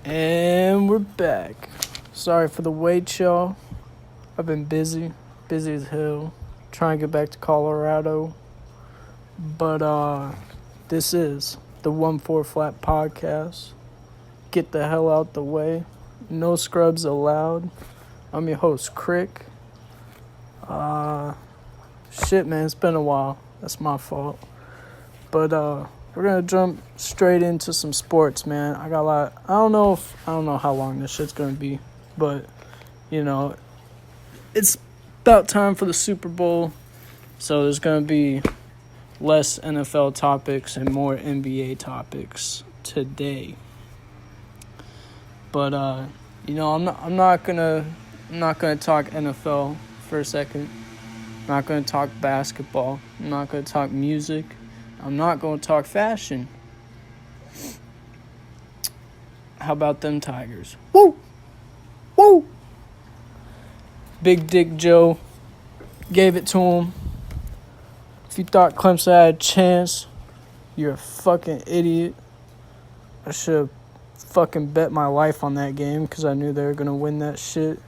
And we're back. Sorry for the wait, y'all. I've been busy as hell, trying to get back to Colorado. But this is the 1-4 Flat Podcast. Get the hell out the way. No scrubs allowed. I'm your host, Crick. Shit, man, it's been a while. That's my fault. But we're gonna jump straight into some sports, man. I got a lot. I don't know how long this shit's gonna be, but you know, it's about time for the Super Bowl, so there's gonna be less NFL topics and more NBA topics today. But you know, I'm not gonna talk NFL for a second. I'm not gonna talk basketball. I'm not gonna talk music. I'm not going to talk fashion. How about them Tigers? Woo! Woo! Big Dick Joe gave it to him. If you thought Clemson had a chance, you're a fucking idiot. I should have fucking bet my life on that game because I knew they were going to win that shit.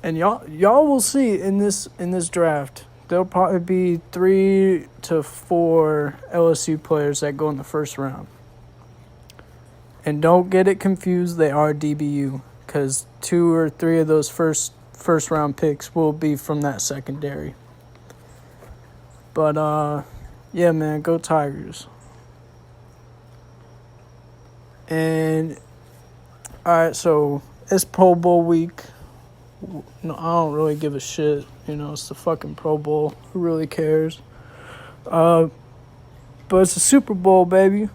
And y'all will see in this draft. There'll probably be 3 to 4 LSU players that go in the first round. And don't get it confused, they are DBU, because 2 or 3 of those first round picks will be from that secondary. But yeah, man, go Tigers. And alright, so it's Pro Bowl week. No, I don't really give a shit. You know, it's the fucking Pro Bowl. Who really cares? But it's a Super Bowl, baby.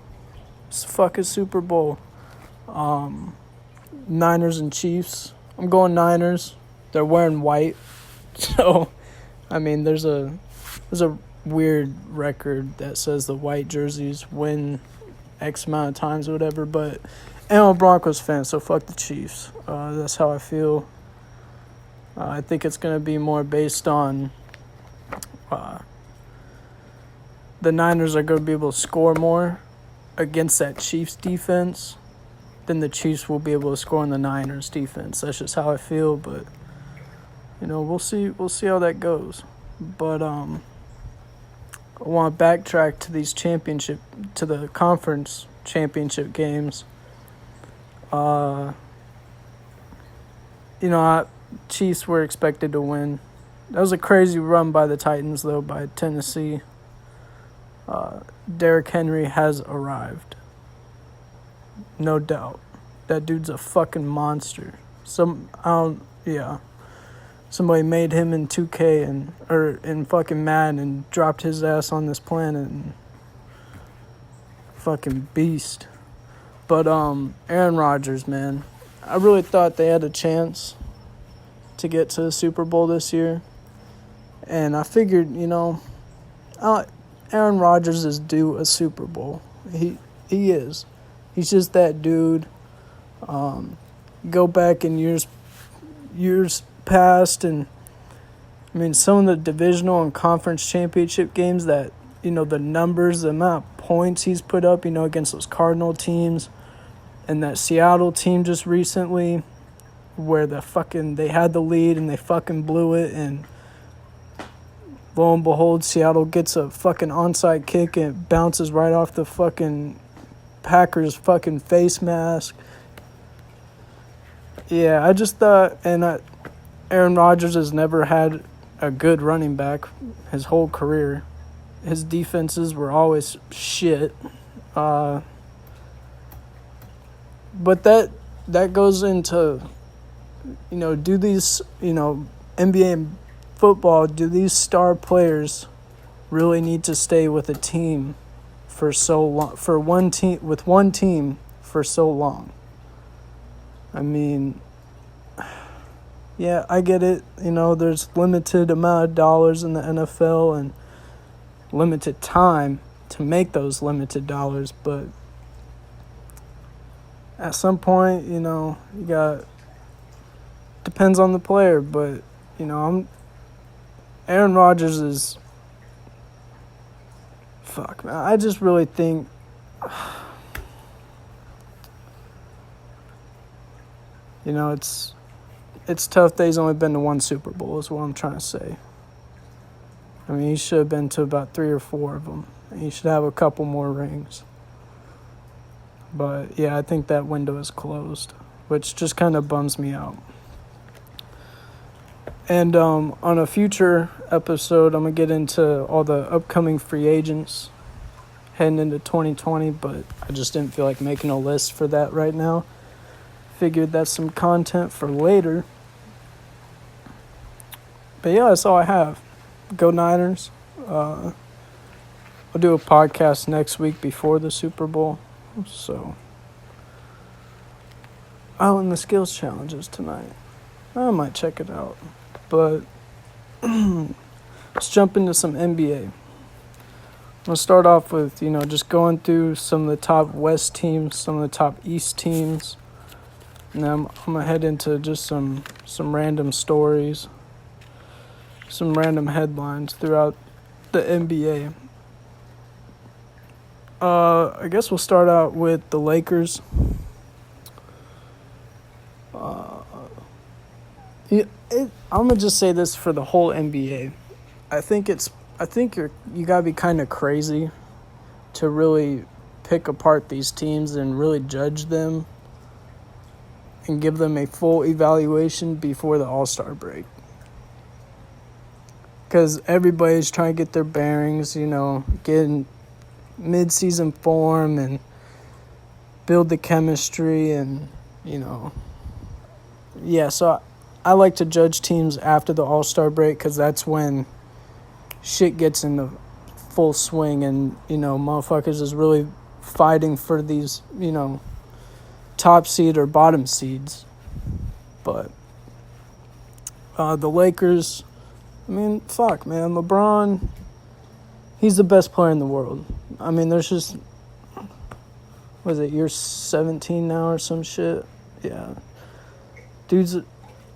It's the fucking Super Bowl. Niners and Chiefs. I'm going Niners. They're wearing white. So, I mean, there's a weird record that says the white jerseys win X amount of times or whatever. But I'm a Broncos fan, so fuck the Chiefs. That's how I feel. I think it's going to be more based on the Niners are going to be able to score more against that Chiefs defense than the Chiefs will be able to score on the Niners defense. That's just how I feel, but you know, we'll see how that goes. But I want to backtrack to the conference championship games. You know, Chiefs were expected to win. That was a crazy run by the Titans, though, by Tennessee. Derrick Henry has arrived. No doubt. That dude's a fucking monster. Somebody made him in 2K or in fucking Madden and dropped his ass on this planet and fucking beast. But Aaron Rodgers, man. I really thought they had a chance to get to the Super Bowl this year. And I figured, you know, Aaron Rodgers is due a Super Bowl. He is. He's just that dude. Go back in years past, and I mean, some of the divisional and conference championship games that, you know, the numbers, the amount of points he's put up, you know, against those Cardinal teams and that Seattle team just recently, where they had the lead and they fucking blew it, and lo and behold, Seattle gets a fucking onside kick and it bounces right off the fucking Packers fucking face mask. Yeah, I just thought, and Aaron Rodgers has never had a good running back his whole career. His defenses were always shit. But that goes into, you know, do these, you know, NBA and football, do these star players really need to stay with a team for so long, with one team for so long? I mean, yeah, I get it. You know, there's limited amount of dollars in the NFL and limited time to make those limited dollars, but at some point, you know, depends on the player, but, you know, Aaron Rodgers is, fuck, man, I just really think it's tough that he's only been to one Super Bowl is what I'm trying to say. I mean, he should have been to about 3 or 4 of them. And he should have a couple more rings. But, yeah, I think that window is closed, which just kind of bums me out. And on a future episode, I'm going to get into all the upcoming free agents heading into 2020, but I just didn't feel like making a list for that right now. Figured that's some content for later. But yeah, that's all I have. Go Niners. I'll do a podcast next week before the Super Bowl. So, and the skills challenges tonight. I might check it out. But let's jump into some NBA. I'm going to start off with, just going through some of the top West teams, some of the top East teams. And then I'm going to head into just some random stories, some random headlines throughout the NBA. I guess we'll start out with the Lakers. I'm gonna just say this for the whole NBA. I think you gotta be kind of crazy to really pick apart these teams and really judge them and give them a full evaluation before the All-Star break. Because everybody's trying to get their bearings, getting mid-season form and build the chemistry and, so I like to judge teams after the All-Star break because that's when shit gets into full swing and, motherfuckers is really fighting for these, top seed or bottom seeds. But the Lakers, I mean, fuck, man. LeBron, he's the best player in the world. I mean, there's just, what is it, year 17 now or some shit? Yeah. Dude's,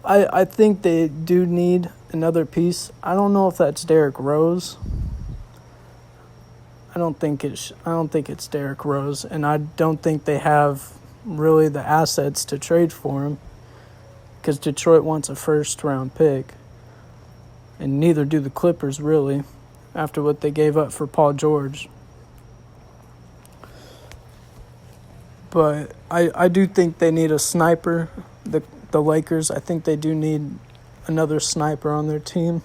I think they do need another piece. I don't know if that's Derrick Rose. I don't think it's Derrick Rose, and I don't think they have really the assets to trade for him because Detroit wants a first-round pick, and neither do the Clippers, really, after what they gave up for Paul George. But I do think they need a sniper, the Lakers. I think they do need another sniper on their team.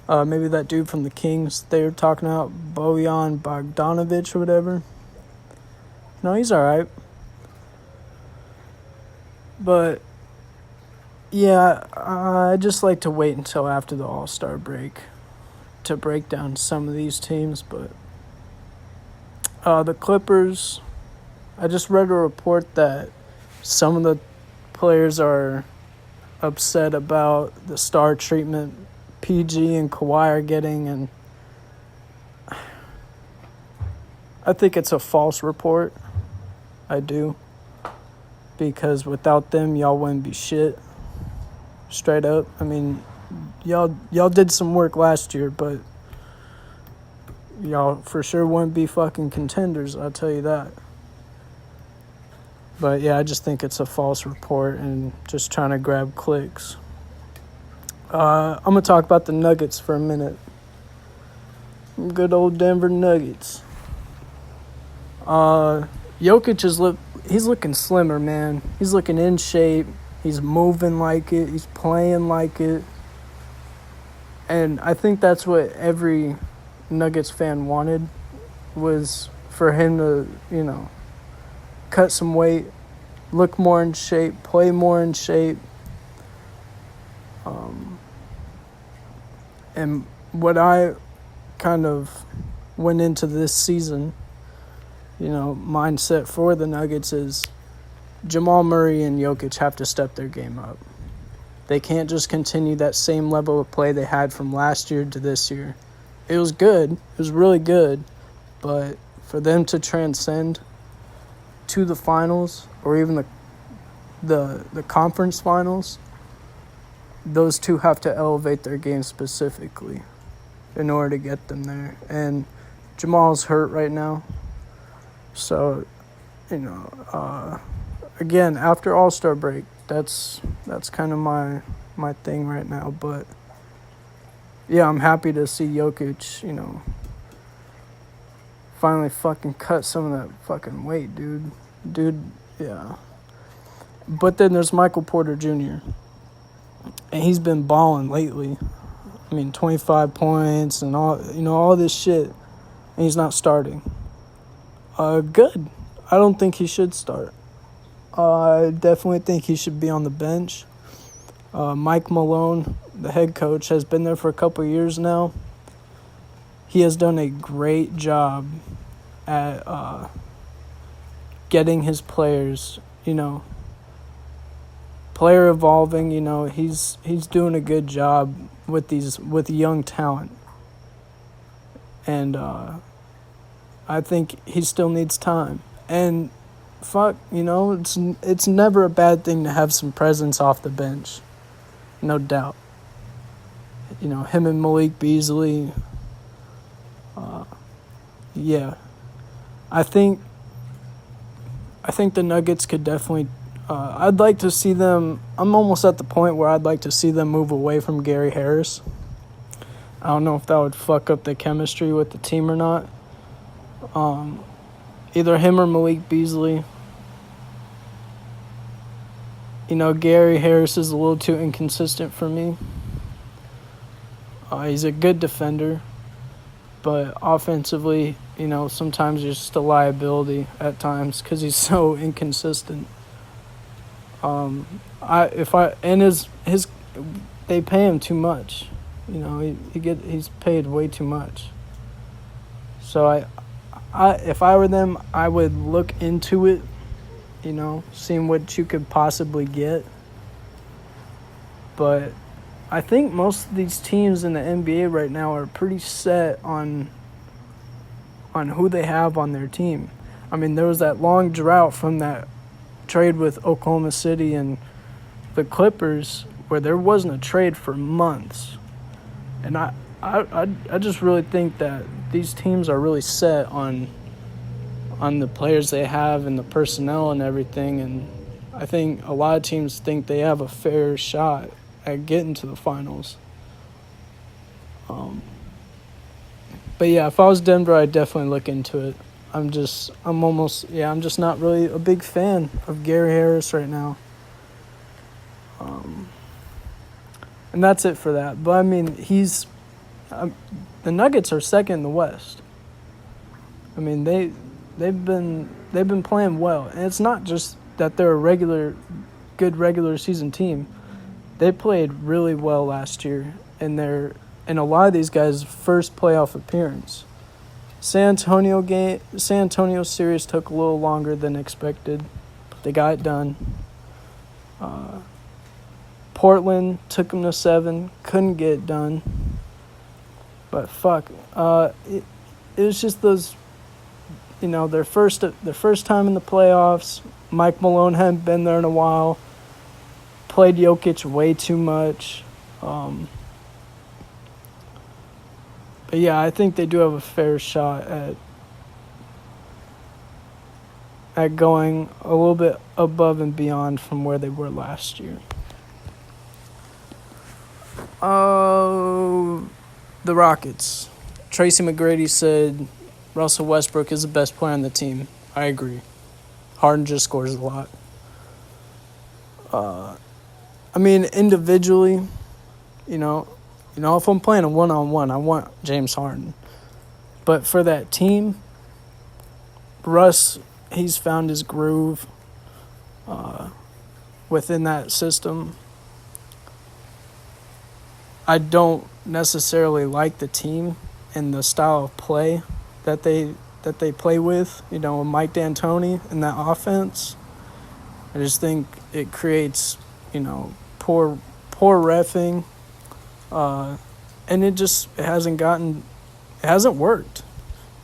Maybe that dude from the Kings they were talking about, Bojan Bogdanovic or whatever. No, he's all right. But, yeah, I just like to wait until after the All-Star break to break down some of these teams. But the Clippers, I just read a report that some of the players are upset about the star treatment PG and Kawhi are getting, and I think it's a false report. I do. Because without them, y'all wouldn't be shit. Straight up. I mean, y'all did some work last year, but y'all for sure wouldn't be fucking contenders, I'll tell you that. But yeah, I just think it's a false report and just trying to grab clicks. I'm going to talk about the Nuggets for a minute. Good old Denver Nuggets. Jokic he's looking slimmer, man. He's looking in shape. He's moving like it. He's playing like it. And I think that's what every Nuggets fan wanted, was for him to, cut some weight, look more in shape, play more in shape. And what I kind of went into this season, mindset for the Nuggets is Jamal Murray and Jokic have to step their game up. They can't just continue that same level of play they had from last year to this year. It was good. It was really good. But for them to transcend to the finals or even the conference finals, those two have to elevate their game specifically in order to get them there. And Jamal's hurt right now. So, again, after All-Star break, that's kind of my thing right now. But yeah, I'm happy to see Jokic, finally fucking cut some of that fucking weight, dude. Yeah. But then there's Michael Porter Jr. And he's been balling lately. 25 points and all this shit. And he's not starting. Good. I don't think he should start. I definitely think he should be on the bench. Mike Malone, the head coach, has been there for a couple of years now. He has done a great job at getting his players, player evolving. He's doing a good job with young talent, and I think he still needs time. And fuck, it's never a bad thing to have some presence off the bench, no doubt. Him and Malik Beasley. Yeah, I think the Nuggets could definitely. I'd like to see them. I'm almost at the point where I'd like to see them move away from Gary Harris. I don't know if that would fuck up the chemistry with the team or not. Either him or Malik Beasley. Gary Harris is a little too inconsistent for me. He's a good defender, but offensively, sometimes he's just a liability at times because he's so inconsistent. They pay him too much. He's paid way too much. So if I were them, I would look into it, seeing what you could possibly get. But I think most of these teams in the NBA right now are pretty set on who they have on their team. There was that long drought from that trade with Oklahoma City and the Clippers where there wasn't a trade for months. And I just really think that these teams are really set on the players they have and the personnel and everything. And I think a lot of teams think they have a fair shot at getting to the finals. But yeah, if I was Denver, I'd definitely look into it. I'm just not really a big fan of Gary Harris right now. And that's it for that. But the Nuggets are second in the West. They've been playing well, and it's not just that they're a good regular season team. They played really well last year, and a lot of these guys' first playoff appearance. San Antonio series took a little longer than expected, but they got it done. Portland took them to 7, couldn't get it done. But fuck, it was just those, their first time in the playoffs. Mike Malone hadn't been there in a while. Played Jokic way too much. But yeah, I think they do have a fair shot at going a little bit above and beyond from where they were last year. The Rockets. Tracy McGrady said Russell Westbrook is the best player on the team. I agree. Harden just scores a lot. Individually, if I'm playing a one-on-one, I want James Harden. But for that team, Russ, he's found his groove within that system. I don't necessarily like the team and the style of play that they play with, Mike D'Antoni and that offense. I just think it creates, poor reffing. And it hasn't worked.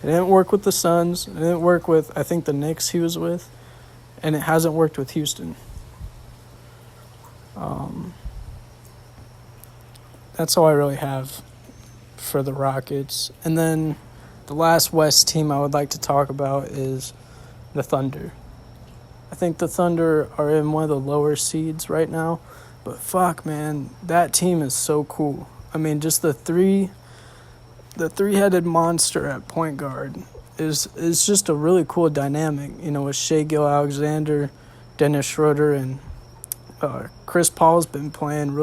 It didn't work with the Suns. It didn't work with, I think, the Knicks he was with. And it hasn't worked with Houston. That's all I really have for the Rockets. And then the last West team I would like to talk about is the Thunder. I think the Thunder are in one of the lower seeds right now. But fuck, man, that team is so cool. I mean, just the three-headed monster at point guard is just a really cool dynamic. You know, with Shai Gilgeous-Alexander, Dennis Schroeder, and Chris Paul's been playing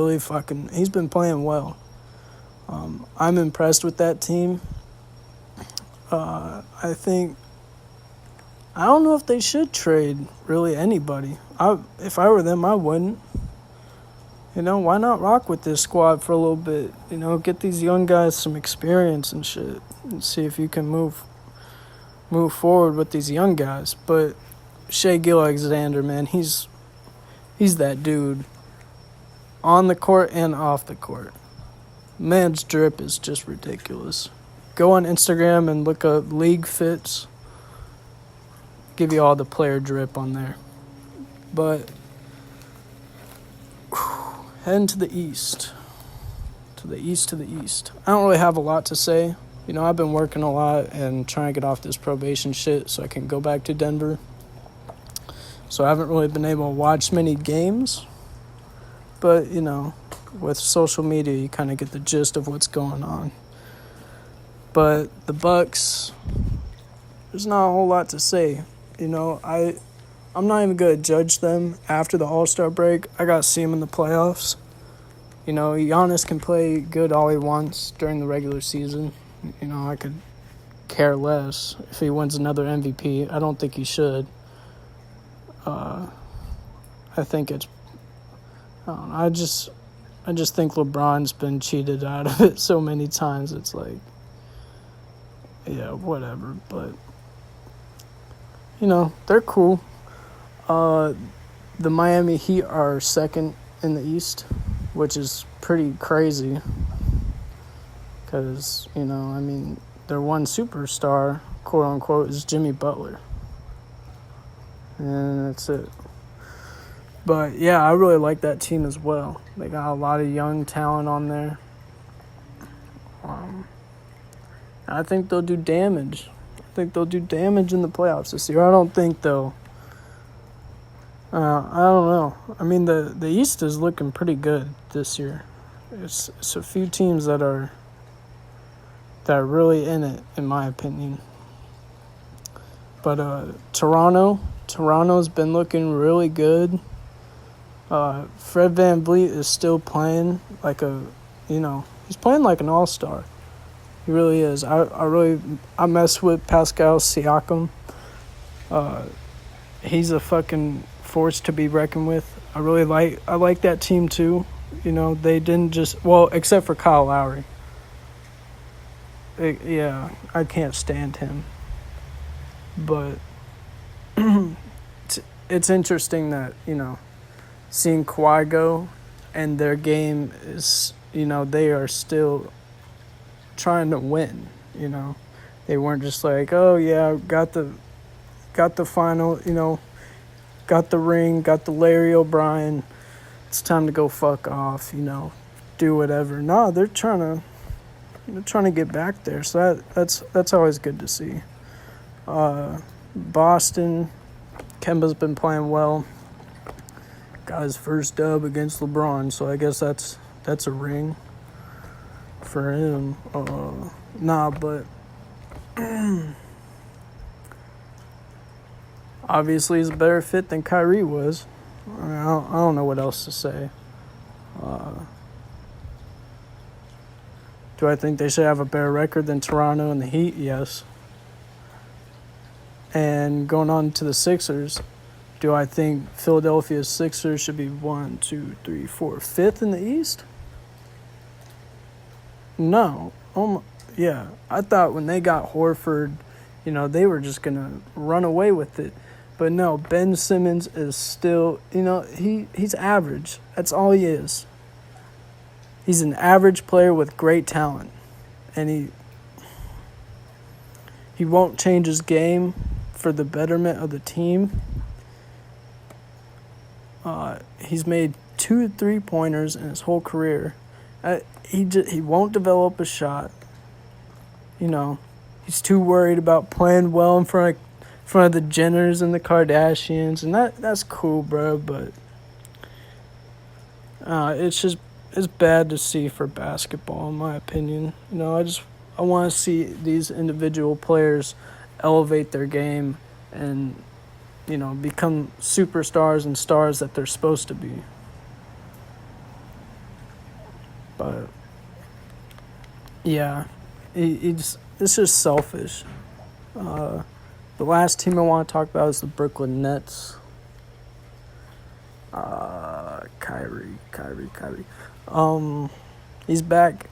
he's been playing well. I'm impressed with that team. I don't know if they should trade really anybody. If I were them, I wouldn't. You know, why not rock with this squad for a little bit? You know, get these young guys some experience and shit, and see if you can move forward with these young guys. But Shai Gilgeous-Alexander, man, he's that dude on the court and off the court. Man's drip is just ridiculous. Go on Instagram and look up League Fits. Give you all the player drip on there. But heading to the east. To the east. I don't really have a lot to say. You know, I've been working a lot and trying to get off this probation shit so I can go back to Denver. So I haven't really been able to watch many games. But, you know, with social media, you kind of get the gist of what's going on. But the Bucks, there's not a whole lot to say. You know, I'm not even going to judge them after the All-Star break. I got to see them in the playoffs. You know, Giannis can play good all he wants during the regular season. You know, I could care less if he wins another MVP. I don't think he should. I think it's... I don't know, I just think LeBron's been cheated out of it so many times. It's like, yeah, whatever. But, you know, they're cool. The Miami Heat are second in the East, which is pretty crazy. Because, you know, I mean, their one superstar, quote-unquote, is Jimmy Butler. And that's it. But, yeah, I really like that team as well. They got a lot of young talent on there. I think they'll do damage. I think they'll do damage in the playoffs this year. I don't think they'll... I don't know. I mean, the East is looking pretty good this year. It's a few teams that are really in it, in my opinion. But Toronto's been looking really good. Fred VanVleet is still playing like he's playing like an all-star. He really is. I mess with Pascal Siakam. He's a fucking force to be reckoned with. I like that team too. You know, they didn't just, well, except for Kyle Lowry. I can't stand him. But it's interesting that, you know, seeing Kawhi go and their game is, you know, they are still trying to win, you know. They weren't just like, oh, yeah, got the final, you know, got the ring, got the Larry O'Brien. It's time to go fuck off, you know, do whatever. No, they're trying to get back there. So that's always good to see. Boston, Kemba's been playing well. Got his first dub against LeBron, so I guess that's a ring for him. But obviously he's a better fit than Kyrie was. I mean, I don't know what else to say. Do I think they should have a better record than Toronto and the Heat? Yes. And going on to the Sixers, do I think Philadelphia Sixers should be 1, 2, 3, 4, 5th in the East? No. Yeah. I thought when they got Horford, you know, they were just going to run away with it. But no, Ben Simmons is still, you know, he's average. That's all he is. He's an average player with great talent. And he won't change his game for the betterment of the team. He's made 2 3-pointers in his whole career. He won't develop a shot. You know, he's too worried about playing well in front of front of the Jenners and the Kardashians, and that's cool, bro. But it's bad to see for basketball, in my opinion. I want to see these individual players elevate their game and become superstars and stars that they're supposed to be. But yeah, it's just selfish. The last team I want to talk about is the Brooklyn Nets. Kyrie. He's back.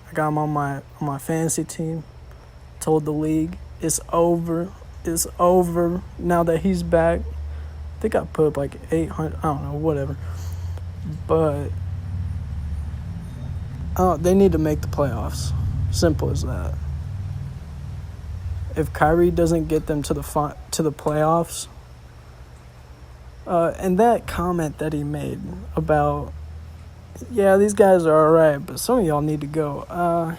I got him on my fantasy team. Told the league it's over. It's over now that he's back. I think I put up like 800. I don't know, whatever. But they need to make the playoffs. Simple as that. If Kyrie doesn't get them to the playoffs, and that comment that he made about, yeah, these guys are all right, but some of y'all need to go. I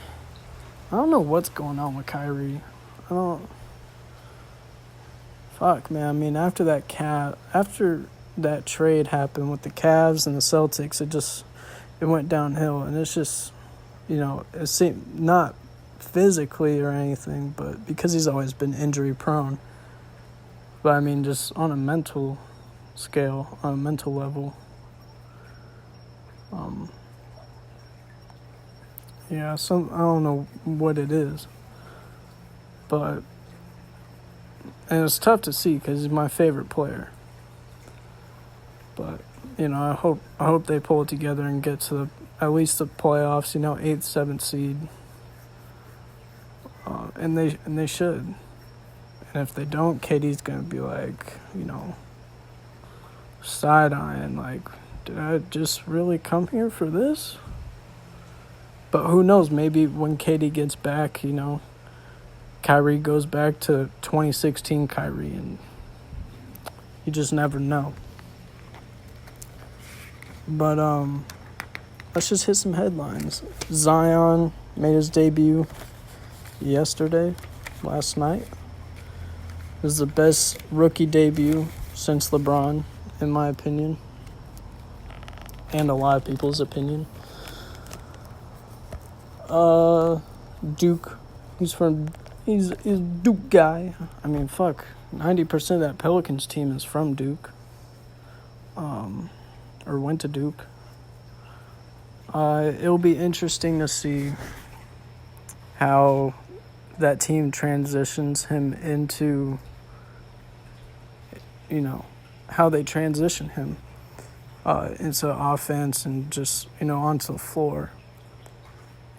don't know what's going on with Kyrie. Fuck, man. I mean, after that trade happened with the Cavs and the Celtics, it went downhill, and it's just, it seemed not physically or anything, but because he's always been injury prone. But I mean, just on a mental scale, on a mental level. Yeah, I don't know what it is, and it's tough to see because he's my favorite player. But I hope they pull it together and get to at least the playoffs. 8th, 7th seed, and they should. And if they don't, KD's gonna be like, side-eyeing, like, did I just really come here for this? But who knows? Maybe when KD gets back, Kyrie goes back to 2016 Kyrie, and you just never know. But let's just hit some headlines. Zion made his debut last night. This is the best rookie debut since LeBron, in my opinion, and a lot of people's opinion. Duke, he's a Duke guy. I mean, fuck, 90% of that Pelicans team is from Duke, or went to Duke. It'll be interesting to see how that team transitions him into, how they transition him into offense and just, onto the floor.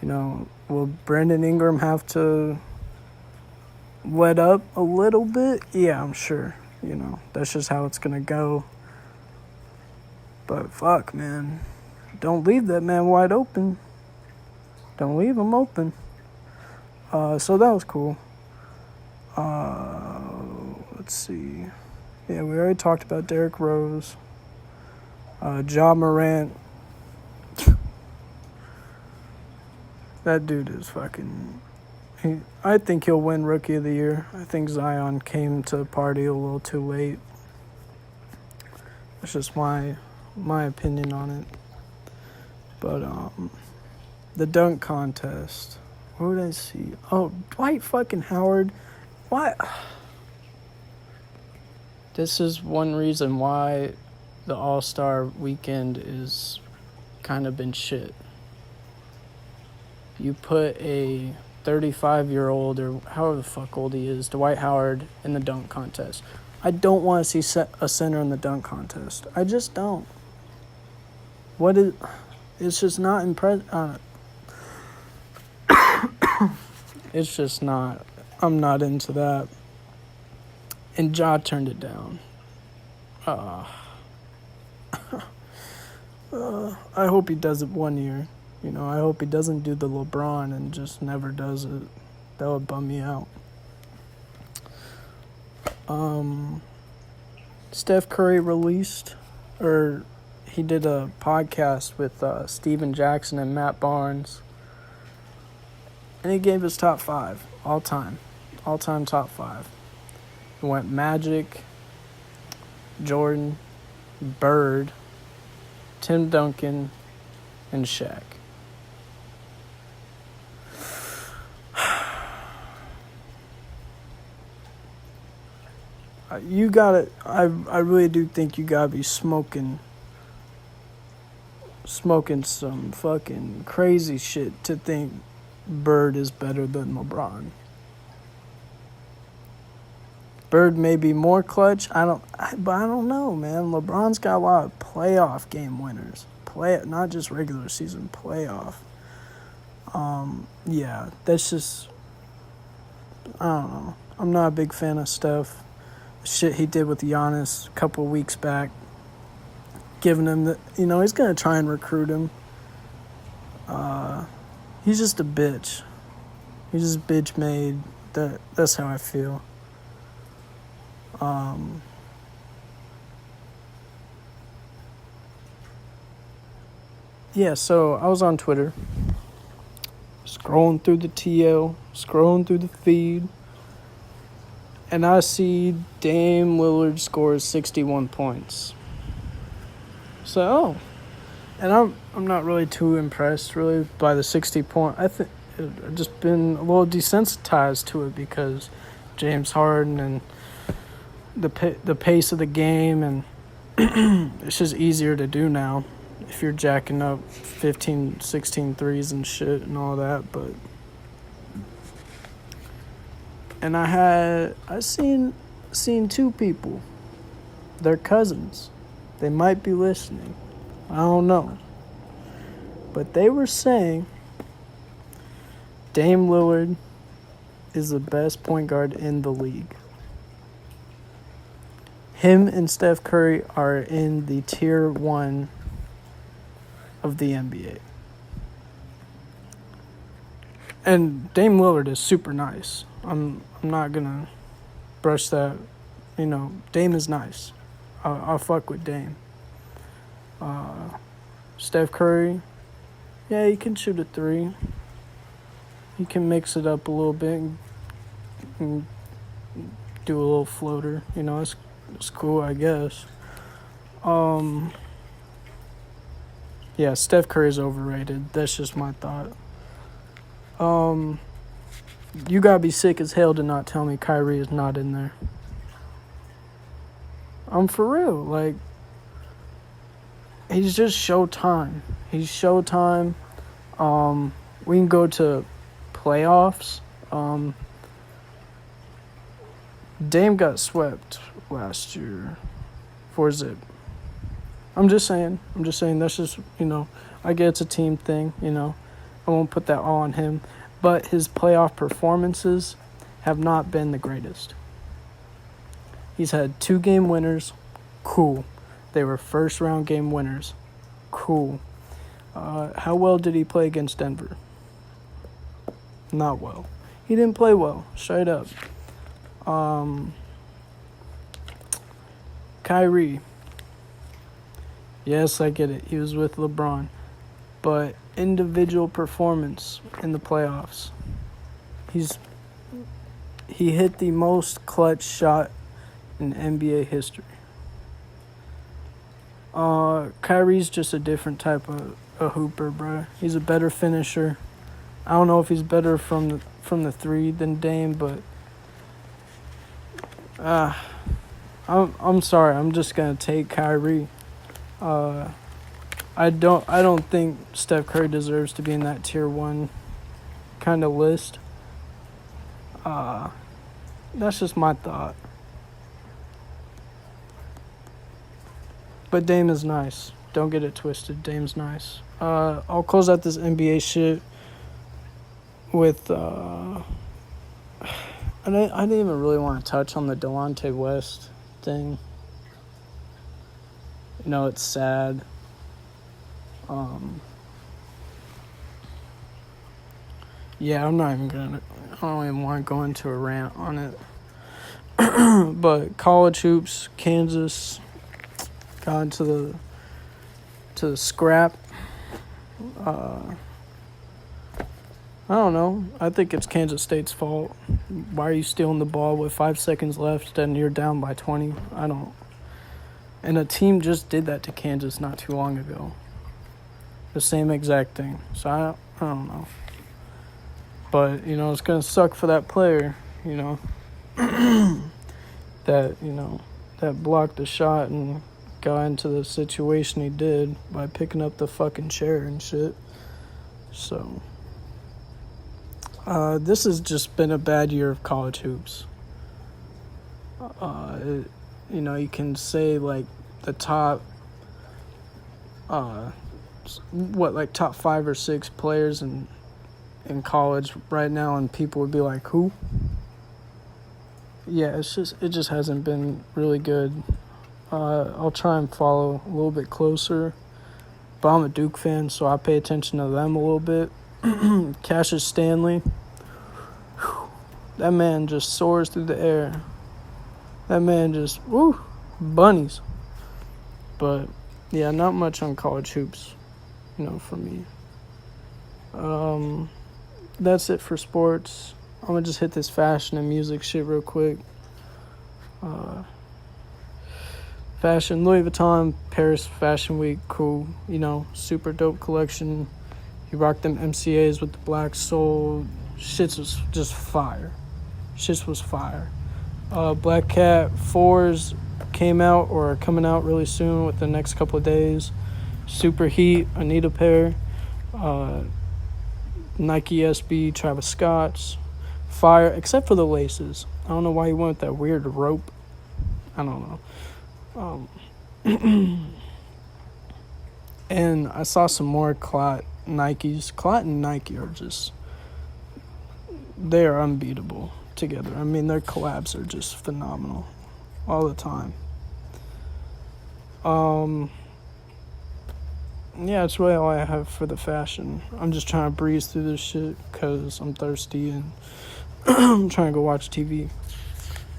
Will Brandon Ingram have to let up a little bit? Yeah, I'm sure. That's just how it's going to go. But fuck, man. Don't leave that man wide open. Don't leave him open. So that was cool. Let's see. Yeah, we already talked about Derrick Rose. Ja Morant. That dude is fucking... I think he'll win Rookie of the Year. I think Zion came to the party a little too late. That's just my opinion on it. But the dunk contest. What did I see? Oh, Dwight fucking Howard. Why? This is one reason why the All-Star weekend is kind of been shit. You put a 35-year-old, or however the fuck old he is, Dwight Howard, in the dunk contest. I don't want to see a center in the dunk contest. I just don't. It's just not impressive. It's just not. I'm not into that. And Ja turned it down. I hope he does it one year. I hope he doesn't do the LeBron and just never does it. That would bum me out. Steph Curry he did a podcast with Steven Jackson and Matt Barnes. And he gave his top 5, all-time top 5. It went Magic, Jordan, Bird, Tim Duncan, and Shaq. You gotta. I really do think you gotta be smoking some fucking crazy shit to think Bird is better than LeBron. Bird may be more clutch. But I don't know, man. LeBron's got a lot of playoff game winners. Not just regular season, playoff. Yeah, that's just. I don't know. I'm not a big fan of Steph. The shit he did with Giannis a couple of weeks back, giving him he's gonna try and recruit him. He's just a bitch. He's just bitch made. That's how I feel. Yeah, so I was on Twitter, scrolling through the TL, scrolling through the feed, and I see Dame Lillard scores 61 points. So, and I'm not really too impressed really by the 60 point. I think I've just been a little desensitized to it because James Harden and the pace of the game, and it's just easier to do now if you're jacking up 15, 16 threes and shit and all that. And I seen two people. They're cousins. They might be listening. I don't know. But they were saying Dame Lillard is the best point guard in the league. Him and Steph Curry are in the tier 1 of the NBA. And Dame Lillard is super nice. I'm not gonna brush that. Dame is nice. I'll fuck with Dame. Steph Curry, yeah, he can shoot a 3. He can mix it up a little bit and do a little floater. It's cool, I guess. Yeah, Steph Curry's overrated. That's just my thought. You gotta be sick as hell to not tell me Kyrie is not in there. I'm for real. Like, he's just Showtime. He's Showtime. We can go to playoffs. Dame got swept last year for Zip. I'm just saying that's just, I get it's a team thing, I won't put that all on him. But his playoff performances have not been the greatest. He's had 2 game winners. Cool. They were first-round game winners. Cool. How well did he play against Denver? Not well. He didn't play well, straight up. Kyrie. Yes, I get it. He was with LeBron. But individual performance in the playoffs. He hit the most clutch shot in NBA history. Kyrie's just a different type of a hooper, bro. He's a better finisher. I don't know if he's better from the 3 than Dame, but I'm sorry. I'm just gonna take Kyrie. I don't think Steph Curry deserves to be in that tier 1 kind of list. That's just my thought. But Dame is nice. Don't get it twisted. Dame's nice. I'll close out this NBA shit with I didn't even really want to touch on the Delonte West thing. It's sad. Yeah, I'm not even gonna. I don't even want to go into a rant on it. But college hoops, Kansas got into the scrap. I don't know. I think it's Kansas State's fault. Why are you stealing the ball with 5 seconds left and you're down by 20? I don't. And a team just did that to Kansas not too long ago. The same exact thing. So I don't know. But, it's going to suck for that player, that blocked the shot and got into the situation he did by picking up the fucking chair and shit. So, this has just been a bad year of college hoops. You can say, like, the top, top 5 or 6 players in college right now, and people would be like, who? Yeah, it just hasn't been really good. I'll try and follow a little bit closer, but I'm a Duke fan, so I pay attention to them a little bit. Cassius Stanley, that man just soars through the air. That man just, bunnies. But, yeah, not much on college hoops, for me. That's it for sports. I'm going to just hit this fashion and music shit real quick. Fashion, Louis Vuitton, Paris Fashion Week, cool. Super dope collection. He rocked them MCAs with the black sole. Shits was just fire. Shits was fire. Black Cat 4s came out or are coming out really soon with the next couple of days. Super Heat, I need a pair. Nike SB, Travis Scott's. Fire, except for the laces. I don't know why he went with that weird rope. I don't know. And I saw some more Clot Nikes. Clot and Nike are just, they are unbeatable together. I mean, their collabs are just phenomenal all the time. Yeah, that's really all I have for the fashion. I'm just trying to breeze through this shit because I'm thirsty and I'm trying to go watch TV.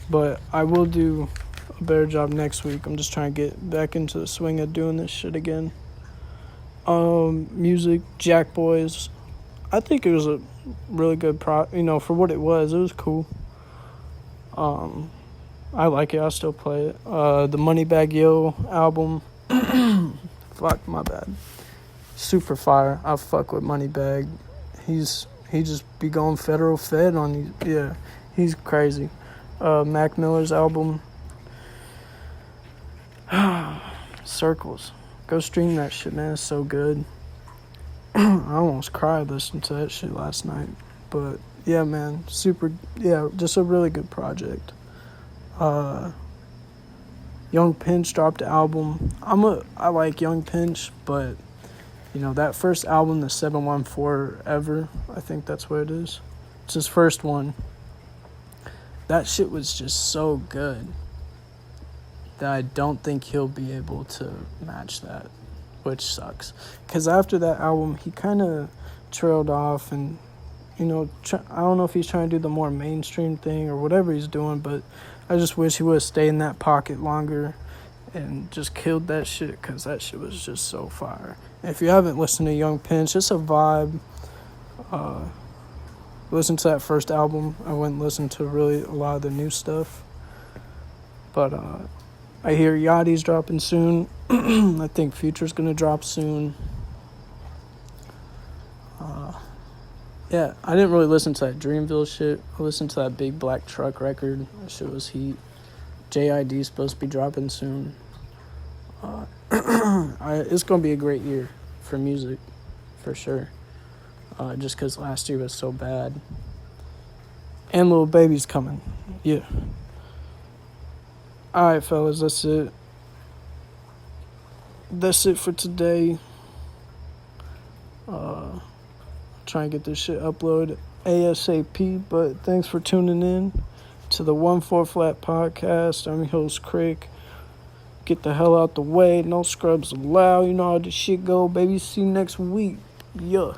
But I will do a better job next week. I'm just trying to get back into the swing of doing this shit again. Music, Jack Boys. I think it was a really good for what it was cool. I like it. I still play it. The Moneybagg Yo album. Fuck, my bad. Super fire. I fuck with Moneybagg. He just be going federal fed on these. Yeah, he's crazy. Mac Miller's album. Circles. Go stream that shit, man. It's so good. I almost cried listening to that shit last night. But, yeah, man. Just a really good project. Young Pinch dropped the album. I like Young Pinch, but, that first album, the 714 Ever, I think that's what it is. It's his first one. That shit was just so good that I don't think he'll be able to match that, which sucks. Because after that album, he kind of trailed off and, I don't know if he's trying to do the more mainstream thing or whatever he's doing, but I just wish he would have stayed in that pocket longer and just killed that shit because that shit was just so fire. And if you haven't listened to Young Pinch, it's a vibe. Listen to that first album. I wouldn't listen to really a lot of the new stuff. But I hear Yachty's dropping soon. I think Future's going to drop soon. Yeah, I didn't really listen to that Dreamville shit. I listened to that Big Black Truck record. That shit was heat. JID's supposed to be dropping soon. It's going to be a great year for music, for sure. Just because last year was so bad. And Lil Baby's coming. Yeah. Alright, fellas, that's it. That's it for today. Try and get this shit uploaded ASAP, but thanks for tuning in to the 1-4 Flat Podcast. I'm your host, Crick. Get the hell out the way. No scrubs allowed. You know how this shit go, baby. See you next week. Yeah.